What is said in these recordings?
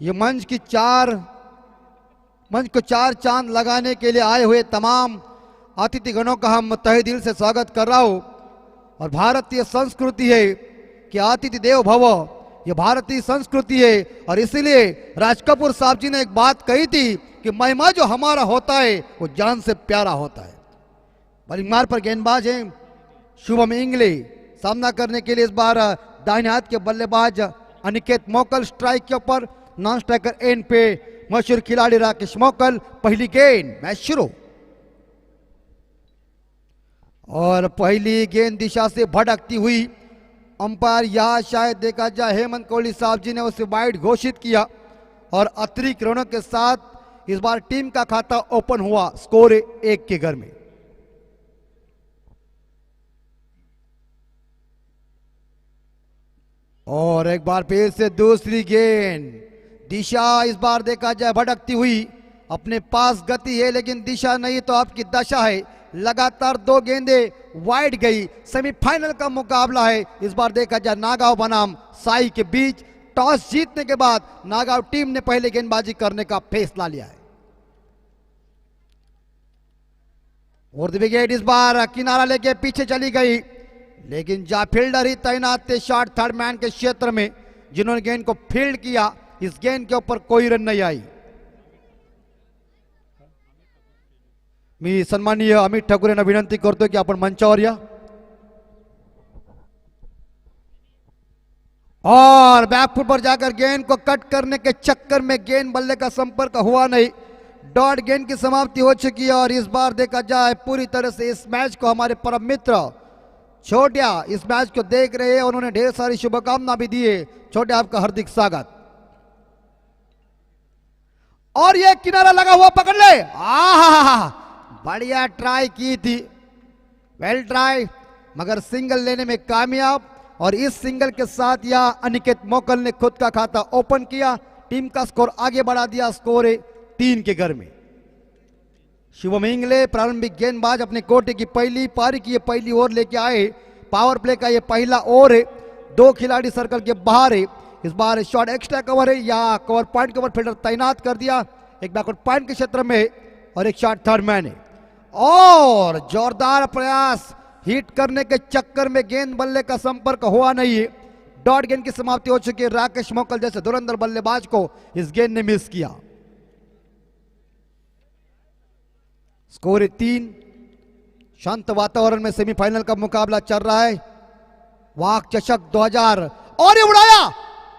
ये मंच को चार चांद लगाने के लिए आए हुए तमाम अतिथिगणों का हम तहे दिल से स्वागत कर रहा हूं। और भारतीय संस्कृति है कि अतिथि देव भव, ये भारतीय संस्कृति है। और इसीलिए राज कपूर साहब जी ने एक बात कही थी कि महिमा जो हमारा होता है वो जान से प्यारा होता है। बॉलिंग मार पर गेंदबाज हैं शुभम इंगले। सामना करने के लिए इस बार दाहिने हाथ के बल्लेबाज अनिकेत मोकल। स्ट्राइक के ऊपर नॉन स्ट्राइकर एंड पे मशहूर खिलाड़ी राकेश मोकल। पहली गेंद, मैच शुरू। और पहली गेंद दिशा से भटकती हुई अंपायर यहां शायद देखा जाए हेमंत कोहली साहब जी ने उसे वाइड घोषित किया और अतिरिक्त रनों के साथ इस बार टीम का खाता ओपन हुआ। स्कोर 1 के घर में। और एक बार फिर से दूसरी गेंद, दिशा इस बार देखा जाए भटकती हुई। अपने पास गति है लेकिन दिशा नहीं तो आपकी दशा है। लगातार 2 गेंदें वाइड गई। सेमीफाइनल का मुकाबला है। इस बार देखा जाए नागांव बनाम साई के बीच। टॉस जीतने के बाद नागांव टीम ने पहले गेंदबाजी करने का फैसला लिया है। और विकेट इस बार किनारा लेके पीछे चली गई, लेकिन जा फील्डर ही तैनात थे शॉर्ट थर्ड मैन के क्षेत्र में, जिन्होंने गेंद को फील्ड किया। इस गेंद के ऊपर कोई रन नहीं आई। मी सन्माननीय अमित ठाकूर यांना विनंती करतो की आपण मंचावर या। और बैकफुट पर जाकर गेंद को कट करने के चक्कर में गेंद बल्ले का संपर्क हुआ नहीं। डॉट गेंद की समाप्ति हो चुकी है। और इस बार देखा जाए पूरी तरह से इस मैच को हमारे परम मित्र छोटिया इस मैच को देख रहे हैं। उन्होंने ढेर सारी शुभकामना भी दी है। छोटे आपका हार्दिक स्वागत। और ये किनारा लगा हुआ पकड़ ले। बढ़िया ट्राई की थी, वेल ट्राई, मगर सिंगल लेने में कामयाब। और इस सिंगल के साथ यह अनिकेत मोकल ने खुद का खाता ओपन किया। टीम का स्कोर आगे बढ़ा दिया। स्कोर है 3 के घर में। शुभम इंगले प्रारंभिक गेंदबाज अपने कोटे की पहली पारी की पहली ओवर लेके आए। पावर प्ले का ये पहला ओवर है। 2 खिलाड़ी सर्कल के बाहर है। इस बार शॉट एक्स्ट्रा कवर है या कवर पॉइंट कवर फील्डर तैनात कर दिया। एक बैकवर्ड पॉइंट के क्षेत्र में और एक शॉट थर्ड मैन है। और जोरदार प्रयास, हिट करने के चक्कर में गेंद बल्ले का संपर्क हुआ नहीं है। डॉट गेंद की समाप्ति हो चुकी है। राकेश मोकल जैसे धुरंधर बल्लेबाज को इस गेंद ने मिस किया। स्कोर 3। शांत वातावरण में सेमीफाइनल का मुकाबला चल रहा है। वाक चषक 2000 और ये उड़ाया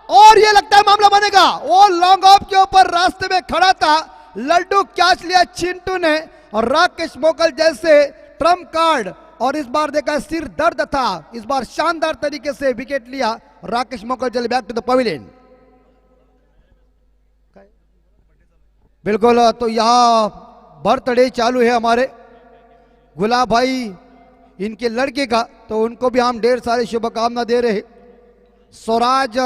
और ये लगता है मामला बनेगा। वो लॉन्ग ऑफ के ऊपर रास्ते में खड़ा था, लड्डू कैच लिया चिंटू ने। और राकेश मोकल जैसे ट्रम्प कार्ड, और इस बार देखा सिर दर्द था, इस बार शानदार तरीके से विकेट लिया। राकेश मोकल चले बैक टू द पवेलियन। बिल्कुल, तो यहां बर्थडे चालू है हमारे गुलाब भाई इनके लड़के का, तो उनको भी हम ढेर सारी शुभकामना दे रहे। स्वराज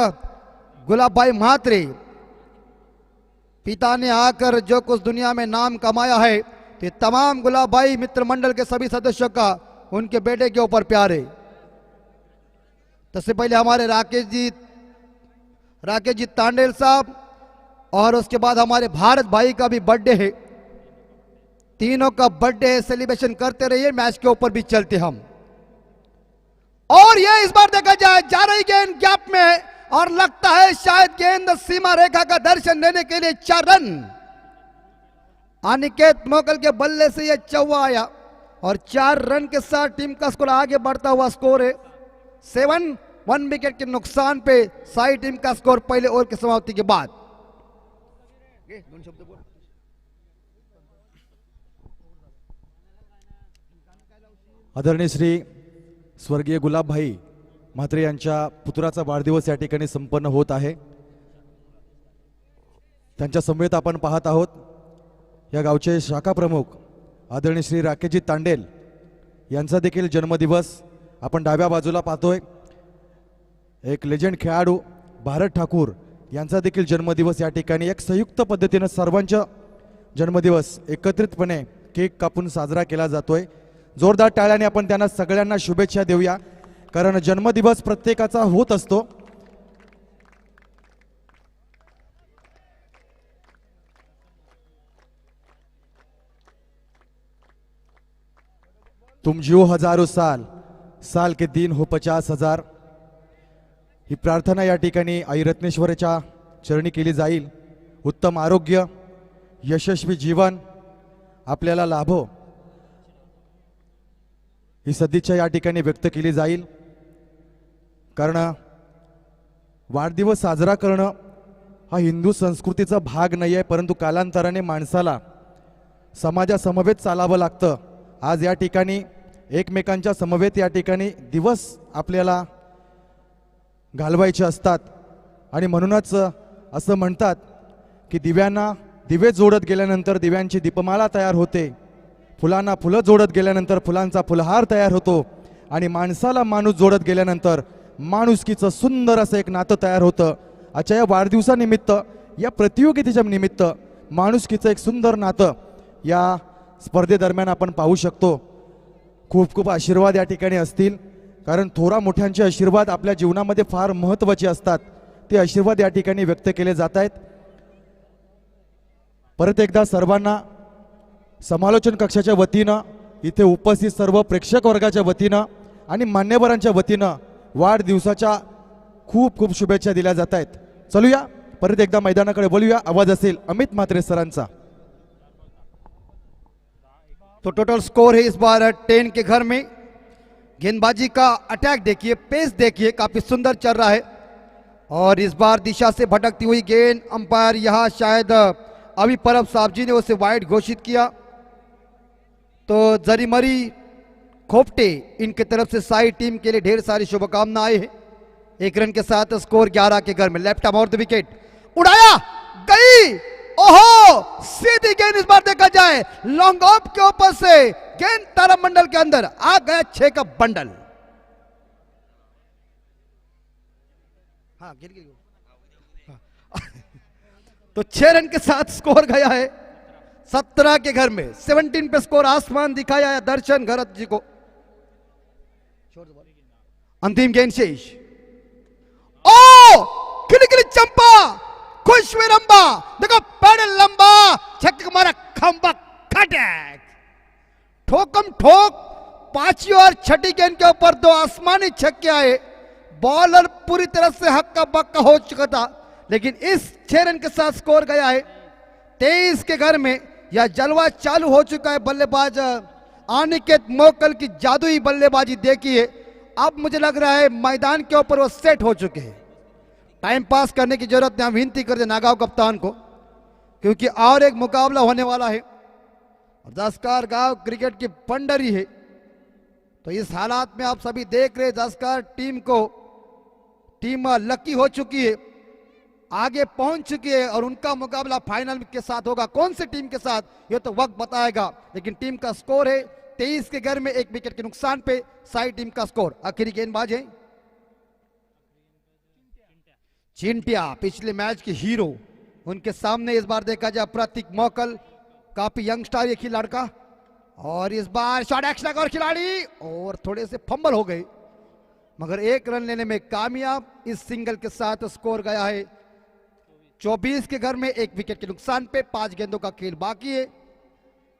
गुलाब भाई म्हात्रे, पिता ने आकर जो कुछ दुनिया में नाम कमाया है, तो तमाम गुलाब भाई मित्र मंडल के सभी सदस्यों का उनके बेटे के ऊपर प्यार है। सबसे पहले हमारे राकेश जी तांडेल साहब, और उसके बाद हमारे भारत भाई का भी बर्थडे है। तीनों का बर्थडे सेलिब्रेशन करते रहिए। मैच के ऊपर भी चलते हम। और ये इस बार देखा जाए जा रही गेंद गैप में, और लगता है शायद गेंद सीमा रेखा का दर्शन देने के लिए 4 रन। अनिकेत मोकल के बल्ले से यह चौवा आया और 4 रन के साथ टीम का स्कोर आगे बढ़ता हुआ स्कोर है 7। 1 विकेट के नुकसान पे साई टीम का स्कोर पहले ओवर की समाप्ति के बाद। आदरणीय श्री स्वर्गीय गुलाबभाई म्हात्रे यांच्या पुत्राचा वाढदिवस या ठिकाणी संपन्न होत आहे। त्यांच्या समवेत आपण पाहत आहोत या गावचे शाखा प्रमुख आदरणीय श्री राकेशजी तांडेल यांचा देखील जन्मदिवस आपण डाव्या बाजूला पाहतोय। एक लेजेंड खेळाडू भारत ठाकूर यांचा देखील जन्मदिवस या ठिकाणी एक संयुक्त पद्धतीने सर्वांचा जन्मदिवस एकत्रितपणे केक कापून साजरा केला जातोय। जोरदार टाळ्याने आपण त्यांना सगळ्यांना शुभेच्छा देऊया, कारण जन्मदिवस प्रत्येकाचा होत असतो। तुम जियो हजारो साल, साल के दिन हो 50,000. ही प्रार्थना या ठिकाणी आई रत्नेश्वराच्या चरणी केली जाईल. उत्तम आरोग्य, यशस्वी जीवन आपल्याला लाभो ही सदिच्छा या ठिकाणी व्यक्त केली जाईल. कारण वाढदिवस साजरा करणं हा हिंदू संस्कृतीचा भाग नाही आहे, परंतु कालांतराने माणसाला समाजासमवेत चालावं लागतं. आज या ठिकाणी एकमेकांच्या समवेत या ठिकाणी दिवस आपल्याला घालवायचे असतात आणि म्हणूनच असं म्हणतात की दिव्यांना दिवे जोडत गेल्यानंतर दिव्यांची दीपमाला तयार होते, फुलांना फुलं जोडत गेल्यानंतर फुलांचा फुलहार तयार होतो आणि माणसाला माणूस जोडत गेल्यानंतर माणुसकीचं सुंदर असं एक नातं तयार होतं. आजच्या या वाढदिवसानिमित्त, या प्रतियोगितेच्या निमित्त माणुसकीचं एक सुंदर नातं या स्पर्धेदरम्यान आपण पाहू शकतो. खूप खूप आशीर्वाद या ठिकाणी असतील, कारण थोरा मोठ्यांचे आशीर्वाद आपल्या जीवनामध्ये फार महत्त्वाचे असतात. ते आशीर्वाद या ठिकाणी व्यक्त केले जात आहेत. परत एकदा सर्वांना समालोचन कक्षाच्या वतीनं, इथे उपस्थित सर्व प्रेक्षक वर्गाच्या वतीनं आणि मान्यवरांच्या वतीनं वाढदिवसाच्या खूप खूप शुभेच्छा दिल्या जात आहेत. चलूया परत एकदा मैदानाकडे बोलूया. आवाज असेल अमित म्हात्रे सरांचा. तो टोटल स्कोर है इस बार 10 के घर में. गेंदबाजी का अटैक देखिए, पेस देखिए, काफी सुंदर चल रहा है. और इस बार दिशा से भटकती हुई गेंद, अंपायर यहां शायद अभी परब साहब जी ने उसे वाइड घोषित किया. तो जरीमरी खोपटे इनके तरफ से साई टीम के लिए ढेर सारी शुभकामनाएं हैं. 1 रन के साथ स्कोर 11 के घर में. लेफ्ट आर्म और द विकेट उड़ाया, गई, ओहो, सीधी गेंद इस बार देखा जाए लॉन्ग ऑफ के ऊपर से गेंद तारामंडल के अंदर आ गया 6 का बंडल. हाँ गिर गिर तो 6 रन के साथ स्कोर गया है 17 के घर में. 17 पे स्कोर आसमान दिखाया है दर्शन घरत जी को. अंतिम गेंद शेष. ओ खिली चंपा, खुश हुए रंबा, देखो पैडल लंबा, छक्का मारा खंबा, खटक, ठोकम ठोक. 5वीं और 6ठी गेंद के ऊपर 2 आसमानी छक्के आए. बॉलर पूरी तरह से हक्का बक्का हो चुका था, लेकिन इस 6 रन के साथ स्कोर गया है 23 के घर में. यह जलवा चालू हो चुका है. बल्लेबाज अनिकेत मोकल की जादुई बल्लेबाजी देखिए. अब मुझे लग रहा है मैदान के ऊपर वो सेट हो चुके हैं. टाइम पास करने की जरूरत नहीं. हम विनती करते नागांव कप्तान को, क्योंकि और एक मुकाबला होने वाला है. दसकार गांव क्रिकेट की पंडरी है. तो इस हालात में आप सभी देख रहे दसकार टीम लकी हो चुकी है, आगे पहुंच चुकी है और उनका मुकाबला फाइनल के साथ होगा. कौन सी टीम के साथ ये तो वक्त बताएगा, लेकिन टीम का स्कोर है 23 के घर में 1 विकेट के नुकसान पे साई टीम का स्कोर. आखिरी गेंदबाज है चिंटिया, पिछले मैच के हीरो. उनके सामने इस बार देखा जाए प्रतीक मोकल, काफी यंगस्टर एक ही लड़का. और इस बार शॉट एक्शन और खिलाड़ी और थोड़े से फंबल हो गए, मगर 1 रन लेने में कामयाब. इस सिंगल के साथ स्कोर गया है 24 के घर में 1 विकेट के नुकसान पे. 5 गेंदों का खेल बाकी है.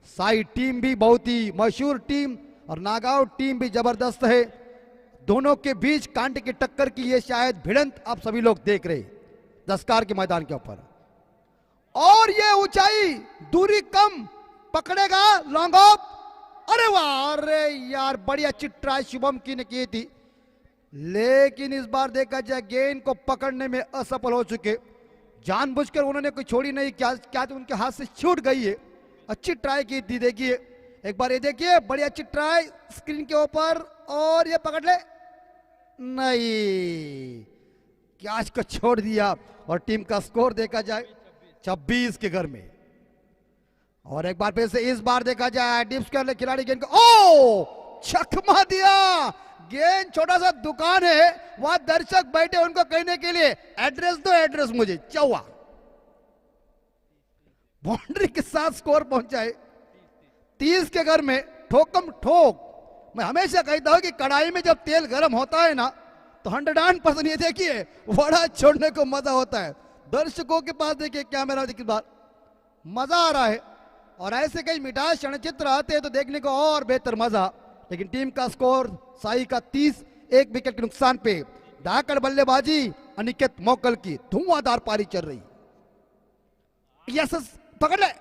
साई टीम भी बहुत ही मशहूर टीम और नागांव टीम भी जबरदस्त है. दोनों के बीच कांटे की टक्कर की ये शायद भिड़ंत आप सभी लोग देख रहे दसकार के मैदान के ऊपर. और ये ऊंचाई, दूरी कम, पकड़ेगा लॉन्ग ऑफ. अरे वाह, अरे यार बढ़िया चिट्राई शुभम की ने की थी, लेकिन इस बार देखा जाए गेंद को पकड़ने में असफल हो चुके. जानबूझकर उन्होंने कोई छोड़ी नहीं, क्या तो उनके हाथ से छूट गई है. अच्छी ट्राई की थी. देखिए एक बार, ये देखिए बड़ी अच्छी ट्राई स्क्रीन के ऊपर, और ये पकड़ ले, नहीं, कैच को छोड़ दिया. और टीम का स्कोर देखा जाए 26 के घर में. और एक बार फिर से इस बार देखा जाए डिप्स कर ले खिलाड़ी गेंद को, ओ छक्का दिया. गेंद छोटा सा दुकान है, वहां दर्शक बैठे उनको कहने के लिए एड्रेस दो, एड्रेस मुझे. चौवा बाउंड्री के साथ स्कोर पहुंचा है 30 के घर में. ठोकम ठोक. मैं हमेशा कहता हूं कि कढ़ाई में जब तेल गर्म होता है ना, तो 100% ये देखिए वड़ा छोड़ने को मजा होता है. दर्शकों के पास देखिए कैमरा देखिए, बात मजा आ रहा है. और ऐसे कई मिठास क्षणचित्र आते हैं तो देखने को और बेहतर मजा. लेकिन टीम का स्कोर साई का 30, 1 विकेट के नुकसान पे। धाकड़ बल्लेबाजी अनिकेत मोकल की धुआंधार पारी चल रही। यस, पकड़ ले।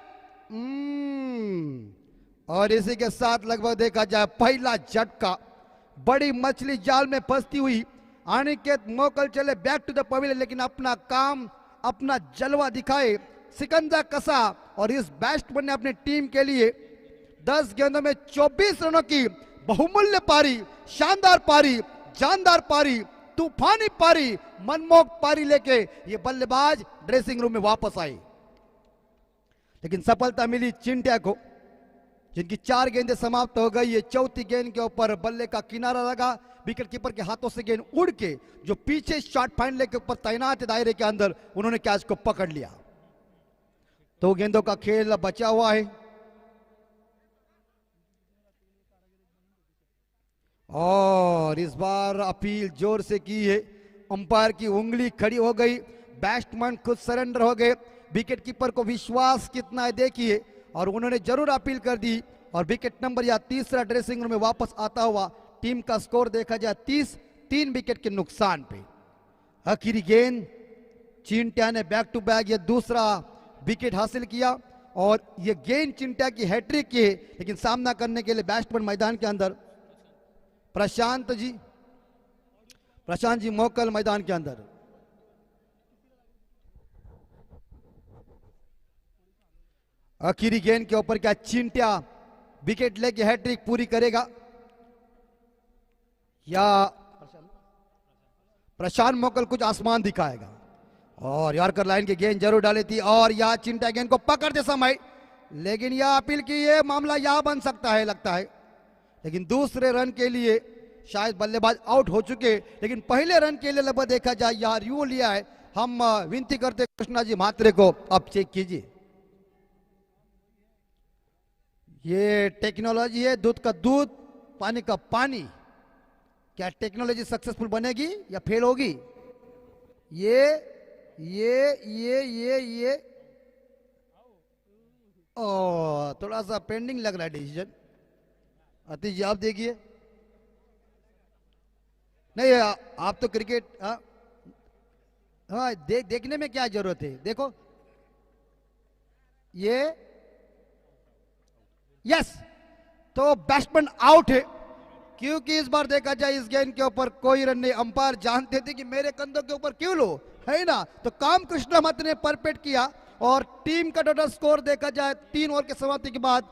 और इसी के साथ लगभग देखा जाए पहला झटका, बड़ी मछली जाल में फंसती हुई अनिकेत मोकल चले बैक टू द पवेलियन, लेकिन अपना काम, अपना जलवा दिखाए, सिकंजा कसा और इस बैट्समैन ने अपनी टीम के लिए 10 गेंदों में 24 रनों की बहुमूल्य पारी, शानदार पारी, जानदार पारी, तूफानी पारी, मनमोहक पारी लेके ये बल्लेबाज ड्रेसिंग रूम में वापस आए। लेकिन सफलता मिली चिंटिया को, जिनकी 4 गेंदें समाप्त हो गई। ये चौथी गेंद के ऊपर बल्ले का किनारा लगा, विकेट कीपर के हाथों से गेंद उड़ के जो पीछे शॉट फाइनल के ऊपर तैनात है दायरे के अंदर, उन्होंने कैच को पकड़ लिया। 2 गेंदों का खेल बचा हुआ है और इस बार अपील जोर से की है। अंपायर की उंगली खड़ी हो गई, बैट्समैन खुद सरेंडर हो गए। विकेट कीपर को विश्वास कितना है देखिए, और उन्होंने जरूर अपील कर दी और विकेट नंबर या तीसरा ड्रेसिंग रूम में वापस आता हुआ। टीम का स्कोर देखा जाए 30, 3 विकेट के नुकसान पे। आखिरी गेंद चिंटिया ने बैक टू बैक ये दूसरा विकेट हासिल किया और ये गेंद चिंटिया की हैट्रिक की है। लेकिन सामना करने के लिए बैट्समैन मैदान के अंदर प्रशांत जी मोकल मैदान के अंदर। आखिरी गेंद के ऊपर क्या चिंटिया विकेट लेके हैट्रिक पूरी करेगा या प्रशांत मोकल कुछ आसमान दिखाएगा? और यॉर्कर लाइन की गेंद जरूर डाली थी और यह चिंटिया गेंद को पकड़ते समय, लेकिन यह अपील की ये मामला यहां बन सकता है लगता है। लेकिन दूसरे रन के लिए शायद बल्लेबाज आउट हो चुके, लेकिन पहले रन के लिए लगभग देखा जाए यहां रिव्यू लिया है। हम विनती करते कृष्णा जी म्हात्रे को, अब चेक कीजिए। ये टेक्नोलॉजी है, दूध का दूध, पानी का पानी। क्या टेक्नोलॉजी सक्सेसफुल बनेगी या फेल होगी? ये थोड़ा सा पेंडिंग लग रहा है डिसीजन। अतीश जी आप देखिए। नहीं आप तो क्रिकेट, हाँ देखने में क्या जरूरत है, देखो ये यस, तो बैट्समैन आउट है, क्योंकि इस बार देखा जाए इस गेंद के ऊपर कोई रन नहीं। अंपायर जानते थे कि मेरे कंधों के ऊपर क्यों लो, है ना, तो काम कृष्णा मत ने परफेक्ट किया और टीम का टोटल स्कोर देखा जाए 3 ओवर के समाप्ति के बाद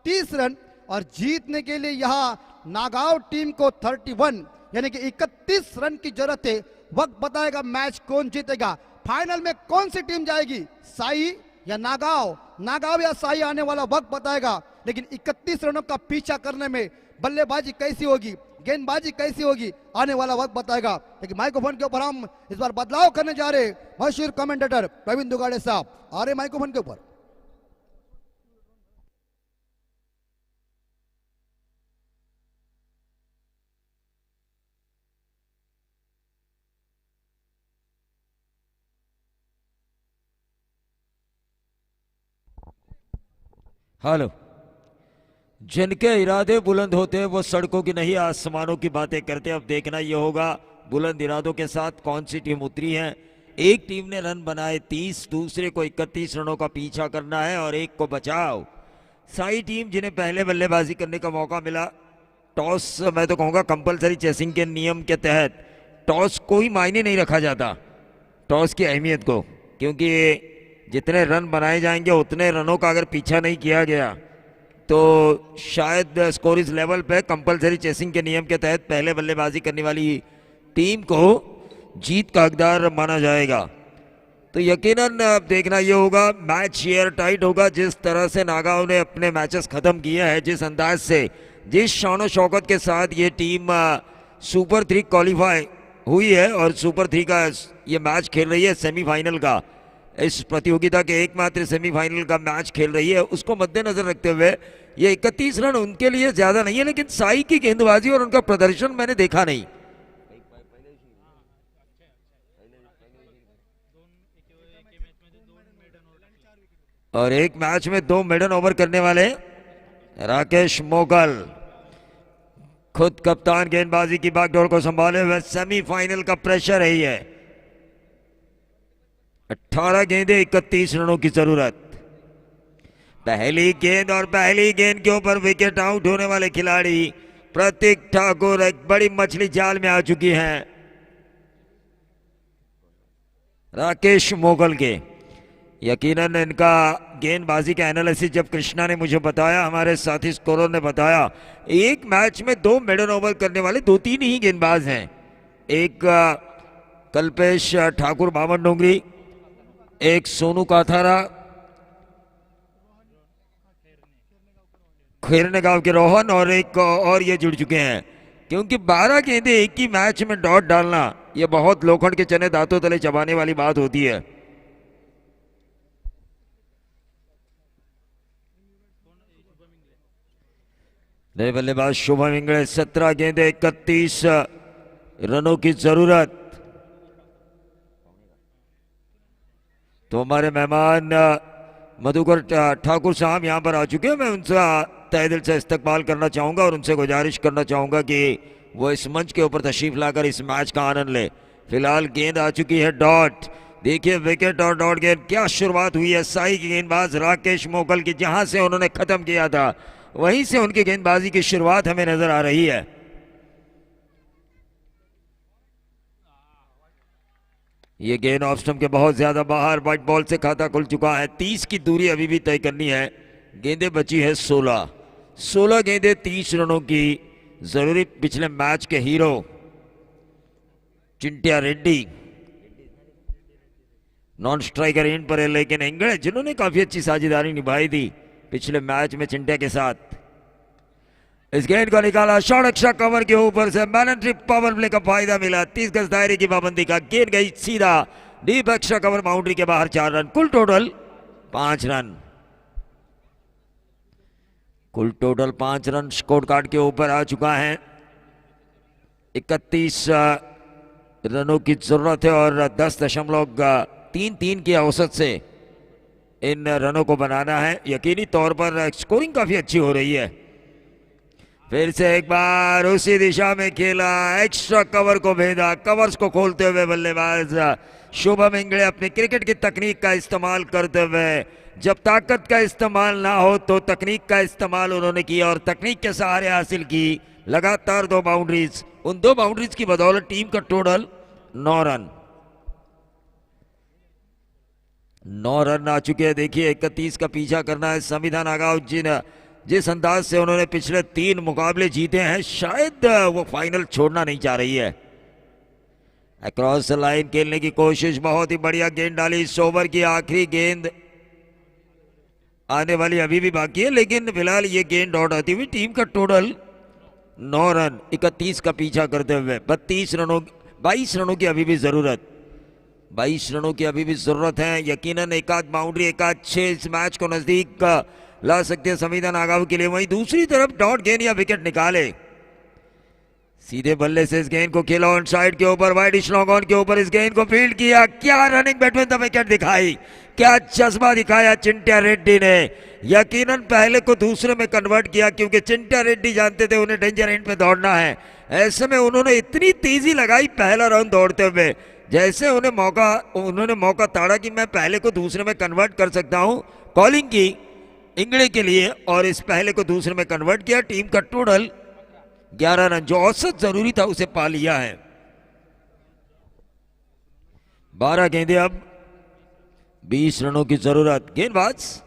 30 रन। और जीतने के लिए यहां नागांव टीम को 31 यानी कि 31 रन की जरूरत है। वक्त बताएगा मैच कौन जीतेगा, फाइनल में कौन सी टीम जाएगी, साई या नागांव, नागांव या साई आने वाला वक्त बताएगा। लेकिन 31 रनों का पीछा करने में बल्लेबाजी कैसी होगी, गेंदबाजी कैसी होगी, आने वाला वक्त बताएगा। लेकिन माइक्रोफोन के ऊपर हम इस बार बदलाव करने जा रहे, मशहूर कमेंटेटर प्रवीण दुगाड़े साहब आ रहे माइक्रोफोन के ऊपर। हेलो। जिनके इरादे बुलंद होते हैं वो सड़कों की नहीं आसमानों की बातें करते हैं। अब देखना ये होगा बुलंद इरादों के साथ कौन सी टीम उतरी है। एक टीम ने रन बनाए 30, दूसरे को 31 रनों का पीछा करना है और एक को बचाव। साई टीम जिन्हें पहले बल्लेबाजी करने का मौका मिला, टॉस मैं तो कहूँगा कंपलसरी चेसिंग के नियम के तहत टॉस कोई मायने नहीं रखा जाता, टॉस की अहमियत को, क्योंकि जितने रन बनाए जाएंगे उतने रनों का अगर पीछा नहीं किया गया तो शायद स्कोर इस लेवल पे कंपलसरी चेसिंग के नियम के तहत पहले बल्लेबाजी करने वाली टीम को जीत का हकदार माना जाएगा। तो यकीनन अब देखना ये होगा, मैच एयर टाइट होगा। जिस तरह से नागांव ने अपने मैचेस खत्म किए हैं, जिस अंदाज से, जिस शान शौकत के साथ ये टीम सुपर 3 क्वालिफाई हुई है और सुपर 3 का ये मैच खेल रही है, सेमीफाइनल का, इस प्रतियोगिता के एकमात्र सेमीफाइनल का मैच खेल रही है, उसको मद्देनजर रखते हुए ये 31 रन उनके लिए ज्यादा नहीं है। लेकिन साई की गेंदबाजी और उनका प्रदर्शन मैंने देखा नहीं। और एक मैच में 2 मेडन ओवर करने वाले राकेश मोगल, खुद कप्तान गेंदबाजी की बागडोर को संभाले हुए सेमीफाइनल का प्रेशर है ही है। 18 गेंदें 31 रनों की जरूरत। पहली गेंद और पहली गेंद के ऊपर विकेट आउट होने वाले खिलाड़ी प्रतीक ठाकुर एक बड़ी मछली जाल में आ चुकी हैं। राकेश मोगल के यकीनन इनका गेंदबाजी का एनालिसिस जब कृष्णा ने मुझे बताया, हमारे साथी स्कोरर ने बताया, एक मैच में 2 मिडल ओवर करने वाले 2-3 ही गेंदबाज हैं। एक कल्पेश ठाकुर बामन डोंगरी, एक सोनू काथारा, खेरने गांव के रोहन और एक और ये जुड़ चुके हैं। क्योंकि 12 गेंदें एक ही मैच में डॉट डालना ये बहुत लोखंड के चने दांतों तले चबाने वाली बात होती है। नए बल्लेबाज शुभम इंगड़े, 17 गेंदें 31 रनों की जरूरत। तो हमारे मेहमान मधुकर ठाकुर साहब यहां पर आ चुके हैं। मैं उनसे तहे दिल से इस्तकबाल करना चाहूंगा और उनसे गुजारिश करना चाहूंगा कि वो इस मंच के ऊपर तशरीफ लाकर इस मैच का आनंद ले। फिलहाल गेंद आ चुकी है डॉट। देखिए विकेट और डॉट गेंद, क्या शुरुआत हुई है साई की गेंदबाज राकेश मोगल की। जहां से उन्होंने खत्म किया था वहीं से उनकी गेंदबाजी की शुरुआत हमें नजर आ रही है। ये गेंद ऑफ स्टंप के बहुत ज्यादा बाहर, व्हाइट बॉल से खाता खुल चुका है। 30 की दूरी अभी भी तय करनी है। गेंदें बची है 16 गेंदें 30 रनों की जरूरी। पिछले मैच के hero Chintya Reddy non striker end पर है, लेकिन इंगड़े जिन्होंने काफी अच्छी साझेदारी निभाई थी पिछले मैच में चिंट्या के साथ। इस गेंद को निकाला शॉर्ट एक्स्ट्रा कवर के ऊपर से, मैनेटरी पावर प्ले का फायदा मिला। 30 गज दायरे की पाबंदी का गेंद गई सीधा डीप एक्स्ट्रा कवर बाउंड्री के बाहर। 4 रन, कुल टोटल 5 रन। कुल टोटल 5 रन स्कोर कार्ड के ऊपर आ चुका है। 31 रनों की जरूरत है और 10.33 की औसत से इन रनों को बनाना है। यकीनी तौर पर स्कोरिंग काफी अच्छी हो रही है। फिर से एक बार उसी दिशा में खेला, एक्स्ट्रा कवर को भेजा। कवर्स को खोलते हुए बल्लेबाज शुभम इंगड़े अपनी क्रिकेट की तकनीक का इस्तेमाल करते हुए, जब ताकत का इस्तेमाल ना हो तो तकनीक का इस्तेमाल उन्होंने किया और तकनीक के सहारे हासिल की लगातार 2 बाउंड्रीज। उन 2 बाउंड्रीज की बदौलत टीम का टोटल 9 रन। 9 रन आ चुके हैं। देखिए 31 का पीछा करना है। संविधान आगाव जिस अंदाज से उन्होंने पिछले 3 मुकाबले जीते हैं, शायद वो फाइनल छोड़ना नहीं चाह रही है। अक्रॉस लाइन खेलने की कोशिश, बहुत ही बढ़िया गेंद डाली। इस ओवर की आखिरी गेंद आने वाली अभी भी बाकी है, लेकिन फिलहाल ये गेंद डॉट आती हुई। टीम का टोटल 9 रन 31 का पीछा करते हुए 22 रनों की अभी भी जरूरत। 22 रनों की अभी भी जरूरत है। यकीनन एक आध बाउंड्री, एक आध 6 इस मैच को नजदीक ला सकते हैं संविधान आगाव के लिए। वहीं दूसरी तरफ डॉट गेंद या विकेट निकाले। सीधे बल्ले से इस गेंद को खेला ऑन साइड के ऊपर, वाइड स्लॉग ऑन के ऊपर इस गेंद को फील्ड किया। क्या रनिंग बैटमैन द विकेट दिखाई, क्या जज्बा दिखाया चिंट्या रेड्डी ने। यकीनन पहले को दूसरे में कन्वर्ट किया, क्योंकि चिंट्या रेड्डी जानते थे उन्हें डेंजर एंड पे दौड़ना है। ऐसे में उन्होंने इतनी तेजी लगाई पहला राउंड दौड़ते हुए, जैसे उन्होंने मौका ताड़ा कि मैं पहले को दूसरे में कन्वर्ट कर सकता हूं। कॉलिंग की इंगड़े के लिए और इस पहले को दूसरे में कन्वर्ट किया। टीम का टोटल 11 रन, जो औसत जरूरी था उसे पा लिया है। 12 गेंदें, अब 20 रनों की जरूरत। गेंदबाज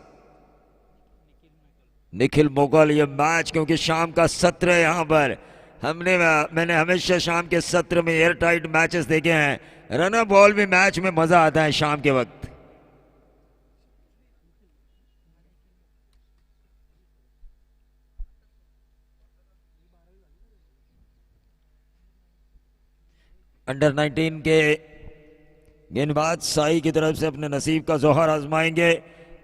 निखिल मोगल। ये मैच क्योंकि शाम का सत्र है यहां पर, मैंने हमेशा शाम के सत्र में एयर टाइट मैचेस देखे हैं। रनर बॉल में मैच में मजा आता है शाम के वक्त। अंडर 19 के गेंदबाज साई की तरफ से अपने नसीब का जोहर आजमाएंगे।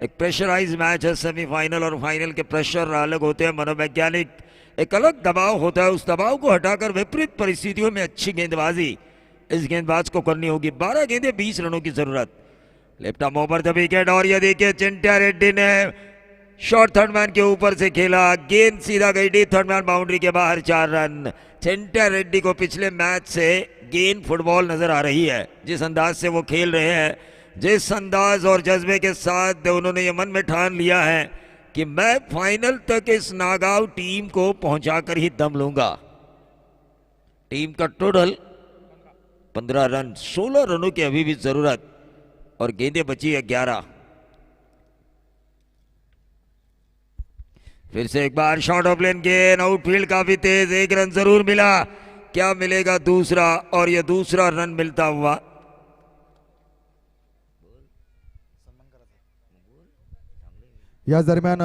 एक प्रेशराइज मैच है। सेमीफाइनल और फाइनल के प्रेशर अलग होते हैं, मनोवैज्ञानिक एक अलग दबाव होता है। उस दबाव को हटाकर विपरीत परिस्थितियों में अच्छी गेंदबाजी इस गेंदबाज को करनी होगी। 12 गेंदें 20 रनों की जरूरत। Left arm over the wicket. और ये देखिए चिंट्या रेड्डी ने शॉट थर्ड मैन के ऊपर से खेला, गेंद सीधा गई डीप थर्ड मैन बाउंड्री के बाहर, 4 रन। चिंट्या रेड्डी को पिछले मैच से गेंद फुटबॉल नजर आ रही है। जिस अंदाज से वो खेल रहे हैं, जिस अंदाज और जज्बे के साथ उन्होंने ये मन में ठान लिया है कि मैं फाइनल तक इस नागांव टीम को पहुंचाकर ही दम लूंगा। टीम का टोटल 15 रन, 16 रनों की अभी भी जरूरत और गेंदें बची 11। फिर से एक बार शॉट ऑफ लेन गेंद, आउटफील्ड काफी तेज, 1 रन जरूर मिला। क्या मिलेगा दूसरा, और यह दूसरा रन मिलता हुआ या दरम्यान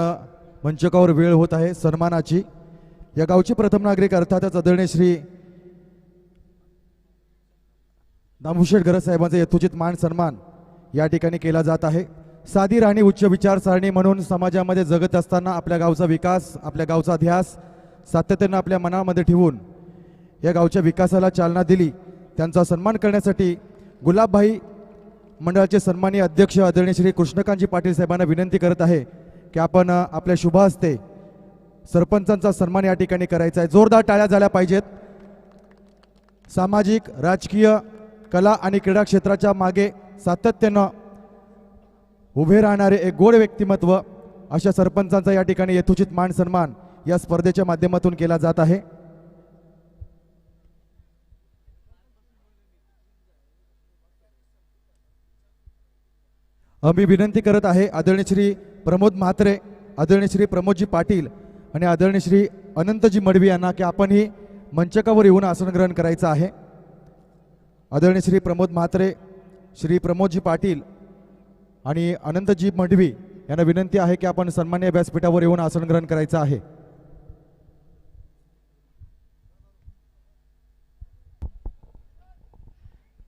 मंचकावर वेळ होत आहे सन्मानाची। या गावचे प्रथम नागरिक अर्थातच आदरणीय श्री दामूशेठ गरज साहेबांचा यथोचित मान सन्मान या ठिकाणी केला जात आहे। साधी राहणी, उच्च विचारसरणी म्हणून समाजामध्ये जगत असताना आपल्या गावचा विकास, आपल्या गावचा ध्यास सातत्याने आपल्या मनामध्ये ठेवून या गावच्या विकासाला चालना दिली, त्यांचा सन्मान करण्यासाठी गुलाबभाई मंडळाचे सन्माननीय अध्यक्ष आदरणीय श्री कृष्णकांतजी पाटील साहेबांना विनंती करत आहे की आपण आपल्या शुभ हस्ते सरपंचांचा सन्मान या ठिकाणी करायचा आहे। जोरदार टाळ्या झाल्या पाहिजेत। सामाजिक, राजकीय, कला आणि क्रीडा क्षेत्राच्या मागे सातत्यानं उभे राहणारे एक गोड व्यक्तिमत्व अशा सरपंचांचा या ठिकाणी यथोचित मान सन्मान या स्पर्धेच्या माध्यमातून केला जात आहे। आम्ही विनंती करत आहे आदरणीय श्री प्रमोद म्हात्रे, आदरणीय श्री प्रमोदजी पाटील आणि आदरणीय श्री अनंतजी मडवी यांना की आपण ही मंचकावर येऊन आसन ग्रहण करायचं आहे। आदरणीय श्री प्रमोद म्हात्रे, श्री प्रमोदजी पाटील आणि अनंतजी मडवी यांना विनंती आहे की आपण सन्मान्य व्यासपीठावर येऊन आसन ग्रहण करायचं आहे।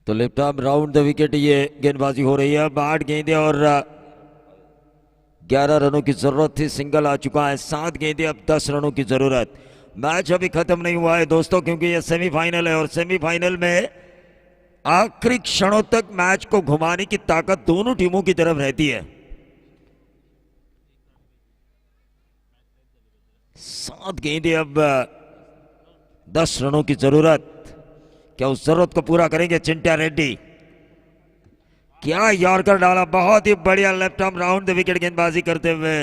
तो left arm round the wicket ये गेंदबाजी हो रही है। अब 8 गेंदें और 11 रनों की जरूरत थी, सिंगल आ चुका है। 7 गेंदें, अब 10 रनों की जरूरत। मैच अभी खत्म नहीं हुआ है दोस्तों, क्योंकि यह सेमीफाइनल है और सेमीफाइनल में आखिरी क्षणों तक मैच को घुमाने की ताकत दोनों टीमों की तरफ रहती है। 7 गेंदें, अब 10 रनों की जरूरत। क्या उस जरूरत को पूरा करेंगे चिंट्या रेड्डी? क्या यॉर्कर डाला, बहुत ही बढ़िया left arm round the wicket गेंदबाजी करते हुए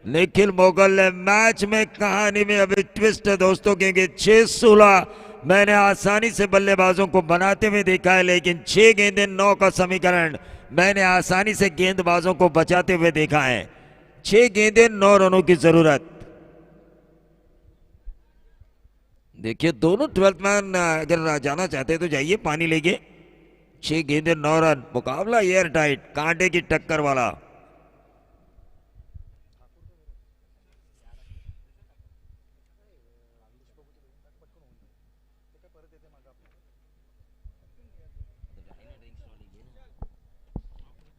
निखिल मोगल ने। मैच में कहानी में अभी ट्विस्ट है दोस्तों, क्योंकि 6-16 मैंने आसानी से बल्लेबाजों को बनाते हुए देखा है, लेकिन 6 गेंदें 9 का समीकरण मैंने आसानी से गेंदबाजों को बचाते हुए देखा है। 6 गेंदें 9 रनों की जरूरत। देखिए दोनों 12th मैन अगर जाना चाहते तो जाइए, पानी लेके। 6 गेंदें 9 रन, मुकाबला एयर टाइट, कांटे की टक्कर वाला।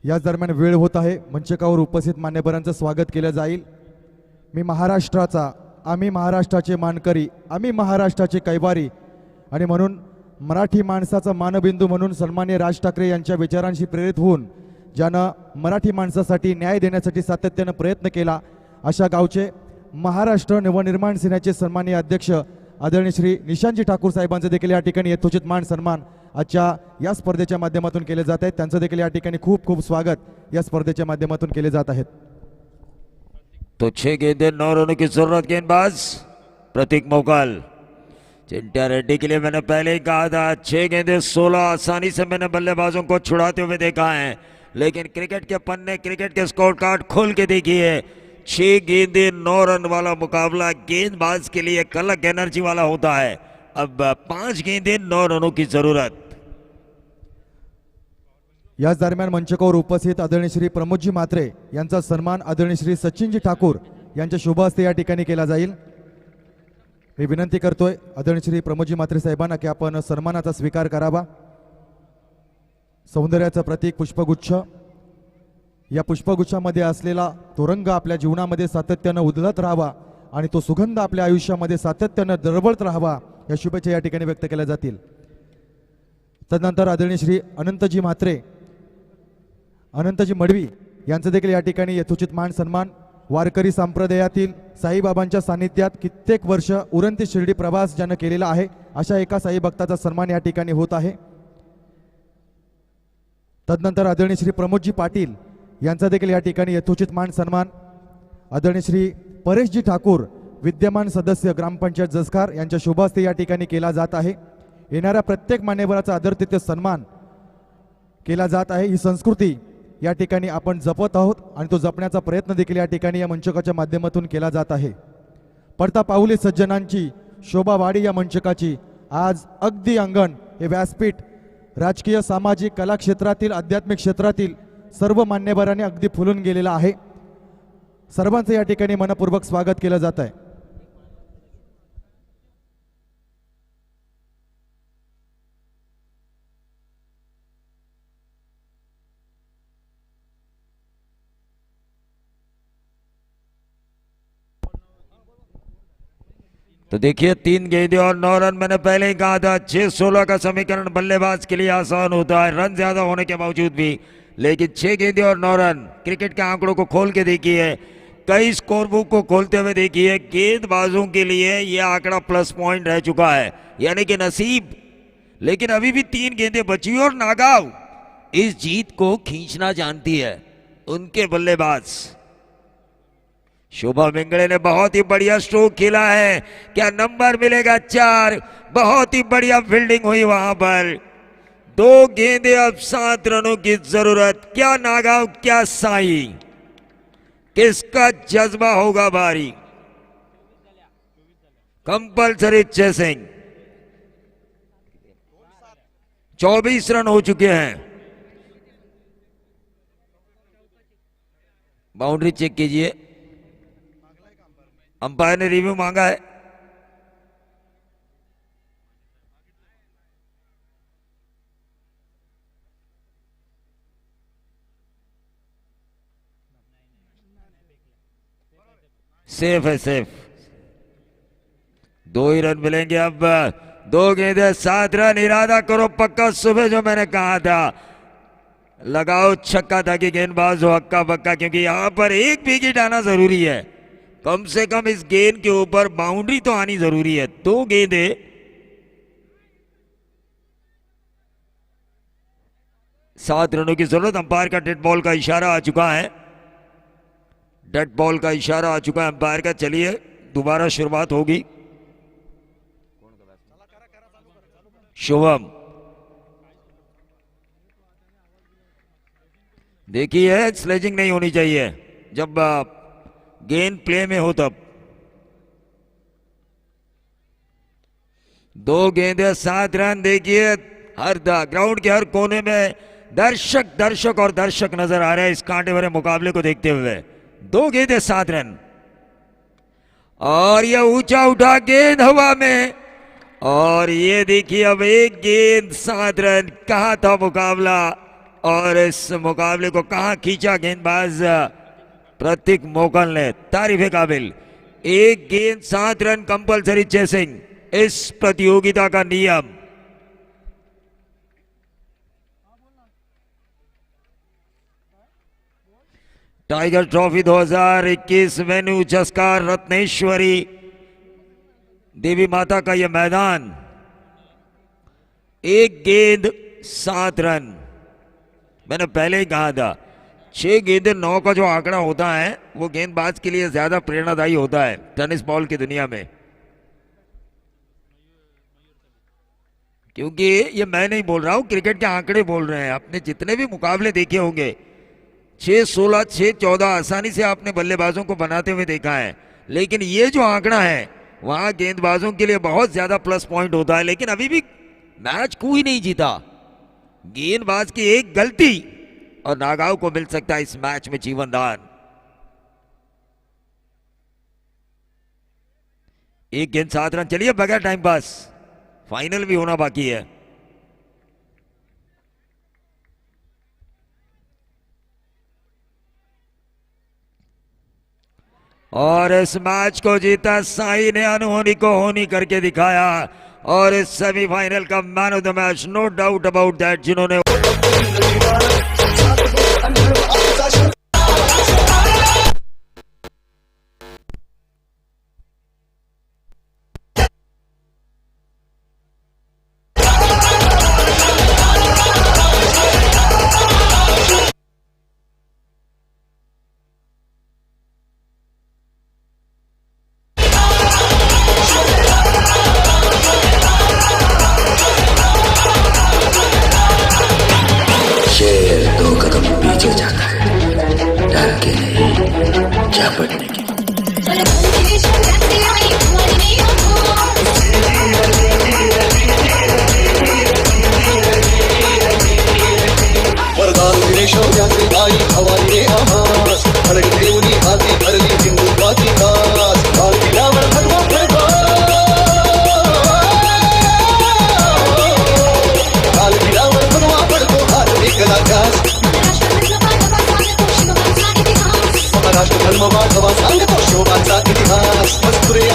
याच दरम्यान वेळ होत आहे। मंचकावर उपस्थित मान्यवरांचं स्वागत केलं जाईल। मी महाराष्ट्राचा, आम्ही महाराष्ट्राचे मानकरी, आम्ही महाराष्ट्राचे कैवारी आणि म्हणून मराठी माणसाचा मानबिंदू म्हणून सन्माननीय राज ठाकरे यांच्या विचारांशी प्रेरित होऊन ज्यानं मराठी माणसासाठी न्याय देण्यासाठी सातत्यानं प्रयत्न केला, अशा गावचे महाराष्ट्र नवनिर्माण सेनेचे सन्माननीय अध्यक्ष आदरणीय श्री निशांतजी ठाकूर साहेबांचे देखील या ठिकाणी यथोचित मान सन्मान आजच्या या स्पर्धेच्या माध्यमातून केले जात आहेत। त्यांचं देखील या ठिकाणी खूप खूप स्वागत या स्पर्धेच्या माध्यमातून केले जात आहेत। तो 6 गेंदें 9 रनों की जरूरत। गेंदबाज प्रतीक मोगल। चिंट्या रेड्डी के लिए मैंने पहले ही कहा था 6 गेंदें 16, आसानी से मैंने बल्लेबाजों को छुड़ाते हुए देखा है, लेकिन क्रिकेट के पन्ने, क्रिकेट के स्कोर कार्ड खोल के देखिए। 6 गेंदें 9 रन वाला मुकाबला गेंदबाज के लिए एक अलग एनर्जी वाला होता है। अब 5 गेंदें 9 रनों की जरूरत। याच दरम्यान मंचकावर उपस्थित आदरणीय श्री प्रमोदजी म्हात्रे यांचा सन्मान आदरणीय श्री सचिनजी ठाकूर यांच्या शुभ हस्ते या ठिकाणी केला जाईल। मी विनंती करतोय आदरणीय श्री प्रमोदजी म्हात्रे साहेबांना की आपण सन्मानाचा स्वीकार करावा। सौंदर्याचं प्रतीक पुष्पगुच्छ, या पुष्पगुच्छामध्ये असलेला तो रंग आपल्या जीवनामध्ये सातत्यानं उधळत राहावा आणि तो सुगंध आपल्या आयुष्यामध्ये सातत्यानं दरवळत राहावा, या शुभेच्छा या ठिकाणी व्यक्त केल्या जातील। तदनंतर आदरणीय श्री अनंतजी म्हात्रे, अनंतजी मडवी यांचं देखील या ठिकाणी यथोचित मान सन्मान वारकरी संप्रदायातील साईबाबांच्या सानिध्यात कित्येक वर्ष उरंती शिर्डी प्रवास ज्यानं केलेला आहे अशा एका साई भक्ताचा सन्मान या ठिकाणी होत आहे। तदनंतर आदरणीय श्री प्रमोदजी पाटील यांचा देखील या ठिकाणी यथोचित मान सन्मान आदरणीय श्री परेशजी ठाकूर विद्यमान सदस्य ग्रामपंचायत जसकार यांच्या शुभ हस्ते या ठिकाणी केला जात आहे। येणाऱ्या प्रत्येक मान्यवराचा आदरातिथ्य सन्मान केला जात आहे। ही संस्कृती या ठिकाणी आपण जपत आहोत आणि तो जपण्याचा प्रयत्न देखील या ठिकाणी या मंचकाच्या माध्यमातून केला जात आहे। पडता पाऊले सज्जनांची शोभा वाढी या मंचकाची आज अगदी अंगण हे व्यासपीठ राजकीय सामाजिक कला क्षेत्रातील आध्यात्मिक क्षेत्रातील सर्व मान्यवरांनी अगदी फुलून गेलेला आहे। सर्वांचं या ठिकाणी मनपूर्वक स्वागत केलं जात आहे। तो देखिए 3 गेंदे और 9 रन। मैंने पहले ही कहा था 6-16 का समीकरण बल्लेबाज के लिए आसान होता है, रन ज्यादा होने के बावजूद भी, लेकिन 6 गेंदे और 9 रन। क्रिकेट के आंकड़ों को खोल के देखिए, कई स्कोर बुक को खोलते हुए देखिए, गेंदबाजों के लिए यह आंकड़ा प्लस पॉइंट रह चुका है, यानी कि नसीब। लेकिन अभी भी 3 गेंदें बची और नागांव इस जीत को खींचना जानती है उनके बल्लेबाज। शोभा मिंगड़े ने बहुत ही बढ़िया स्ट्रोक खेला है, क्या नंबर मिलेगा 4। बहुत ही बढ़िया फील्डिंग हुई वहां पर। 2 गेंदे अब 7 रनों की जरूरत। क्या नागांव क्या साई, किसका जज्बा होगा भारी। Compulsory chasing. 24 रन हो चुके हैं। बाउंड्री चेक कीजिए, अंपायर ने रिव्यू मांगा है। सेफ है, सेफ। 2 ही रन मिलेंगे अब। 2 गेंदे 7 रन। इरादा करो पक्का, सुबह जो मैंने कहा था लगाओ छक्का ताकि गेंदबाज हो हक्का बक्का, क्योंकि यहां पर एक विकेट आना जरूरी है। कम से कम इस गेंद के ऊपर बाउंड्री तो आनी जरूरी है। 2 गेंदे 7 रनों की जरूरत। अंपायर का डेड बॉल का इशारा आ चुका है, डेड बॉल का इशारा आ चुका है अंपायर का। चलिए दोबारा शुरुआत होगी। शुभम देखिए, स्लेजिंग नहीं होनी चाहिए जब गेंद प्ले में हो तब। 2 गेंदे 7 रन। देखिए हर ग्राउंड के हर कोने में दर्शक और दर्शक नजर आ रहे हैं इस कांटे भरे मुकाबले को देखते हुए। 2 गेंदे 7 रन और यह ऊंचा उठा गेंद हवा में, और ये देखिए अब 1 गेंद 7 रन। कहां था मुकाबला और इस मुकाबले को कहां खींचा गेंदबाज प्रतीक मोकल ने। तारीफ काबिल। 1 गेंद 7 रन, कंपल्सरी चेसिंग इस प्रतियोगिता का नियम। टाइगर ट्रॉफी 2021 वेन्यू जसकार रत्नेश्वरी देवी माता का यह मैदान। 1 गेंद 7 रन। मैंने पहले ही कहा था 6 गेंदे 9 का जो आंकड़ा होता है वो गेंदबाज के लिए ज्यादा प्रेरणादायी होता है टेनिस बॉल की दुनिया में, क्योंकि ये मैं नहीं बोल रहा हूं, क्रिकेट के आंकड़े बोल रहे हैं। आपने जितने भी मुकाबले देखे होंगे 6-16, 6-14 आसानी से आपने बल्लेबाजों को बनाते हुए देखा है, लेकिन ये जो आंकड़ा है वहां गेंदबाजों के लिए बहुत ज्यादा प्लस पॉइंट होता है। लेकिन अभी भी मैच कोई नहीं जीता। गेंदबाज की एक गलती और नागांव को मिल सकता है इस मैच में जीवनदान। 1 गेंद 7 रन। चलिए बगैर टाइम पास, फाइनल भी होना बाकी है। और इस मैच को जीता साई ने अनहोनी को होनी करके दिखाया, और इस सेमीफाइनल का man of the match, no doubt about that, जिन्होंने झपटने की. वरदान दिले शौर्याचे आई हवाई रे आम्हास हरणी देऊनी हाती भरली हिंदुत्वाची कास काल किल्ल्यावर भगवा फडका काल किल्ल्यावर भगवा फडको हात एकला ध्यास महाराष्ट्र धर्म वाढवा सांगतो शोभाचा इतिहास मस्तुरे